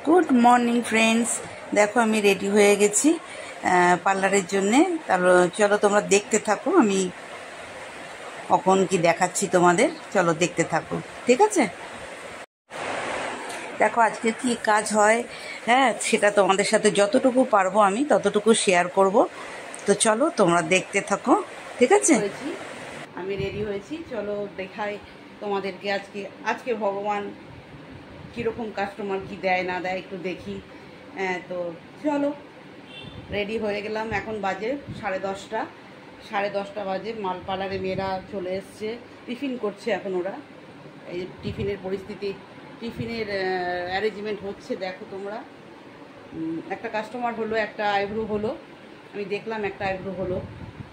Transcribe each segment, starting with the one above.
Good morning friends, দেখো আমি ready হয়ে গেছি পার্লারের জন্যে। তাহলে চলো তোমরা দেখতে থাকো, আমি কখন কি দেখাচ্ছি তোমাদের, চলো দেখতে থাকো, ঠিক আছে? দেখো আজকে কি কাজ হয়, হ্যাঁ সেটা তোমাদের সাথে যতটুকু পারবো আমি ততটুকু শেয়ার করব। তো চলো তোমরা দেখতে থাকো, ঠিক আছে? আমি রেডি হয়েছি, চলো দেখাই তোমাদেরকে। আজকে ভগবান কীরকম কাস্টমার কি দেয় না দেয় একটু দেখি। তো চলো রেডি হয়ে গেলাম। এখন বাজে 10:30 বাজে। মাল পার্লারে মেয়েরা চলে এসছে, টিফিন করছে এখন ওরা। এই টিফিনের পরিস্থিতি, টিফিনের অ্যারেঞ্জমেন্ট হচ্ছে, দেখো তোমরা। একটা কাস্টমার হলো, একটা আইব্রো হলো, আমি দেখলাম একটা আইব্রো হলো।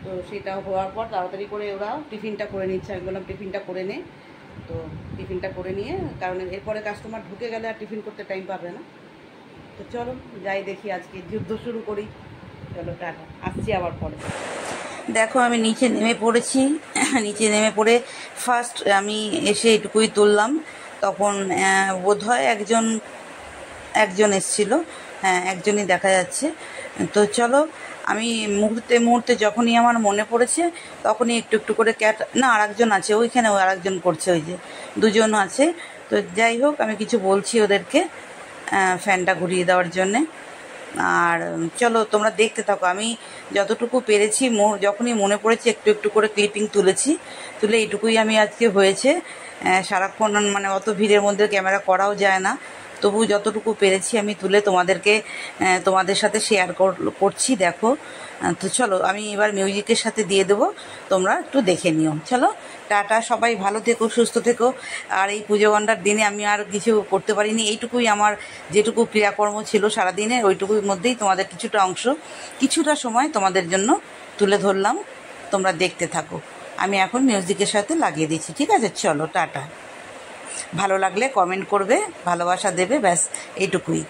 তো সেটা হওয়ার পর তাড়াতাড়ি করে ওরা টিফিনটা করে নিচ্ছে। আমি বললাম টিফিনটা করে নে। তো টিফিনটা করে নিয়ে, কারণ এরপরে কাস্টমার ঢুকে গেলে আর টিফিন করতে টাইম পাবে না। তো চলো যাই দেখি, আজকে যুদ্ধ শুরু করি। চলো টাটা, আসছি আবার পরে। দেখো আমি নিচে নেমে পড়েছি। নিচে নেমে পড়ে ফার্স্ট আমি এসে এটুকুই তুললাম। তখন বোধহয় একজন এসছিল, হ্যাঁ একজনই দেখা যাচ্ছে। তো চলো আমি মুহূর্তে যখনই আমার মনে পড়েছে তখনই একটু একটু করে না আরেকজন আছে ওইখানে, ওই আরেকজন করছে, ওই যে দুজন আছে। তো যাই হোক, আমি কিছু বলছি ওদেরকে ফ্যানটা ঘুরিয়ে দেওয়ার জন্যে। আর চলো তোমরা দেখতে থাকো, আমি যতটুকু পেরেছি যখনই মনে পড়েছে একটু একটু করে ক্লিপিং তুলে এইটুকুই আমি আজকে হয়েছে। সারাক্ষণ মানে অত ভিড়ের মধ্যে ক্যামেরা করাও যায় না, তবু যতটুকু পেরেছি আমি তুলে তোমাদের সাথে শেয়ার করছি, দেখো। তো চলো আমি এবার মিউজিকের সাথে দিয়ে দেবো, তোমরা একটু দেখে নিও। চলো টাটা, সবাই ভালো থেকো, সুস্থ থেকো। আর এই পুজো গন্ডার দিনে আমি আর কিছু করতে পারিনি, এইটুকুই আমার যেটুকু ক্রিয়াকর্ম ছিল সারাদিনে, ওইটুকুর মধ্যেই তোমাদের কিছুটা সময় তোমাদের জন্য তুলে ধরলাম। তোমরা দেখতে থাকো, আমি এখন মিউজিকের সাথে লাগিয়ে দিচ্ছি, ঠিক আছে? চলো টাটা, ভালো লাগলে কমেন্ট করবে, ভালোবাসা দেবে, ব্যাস এইটুকুই।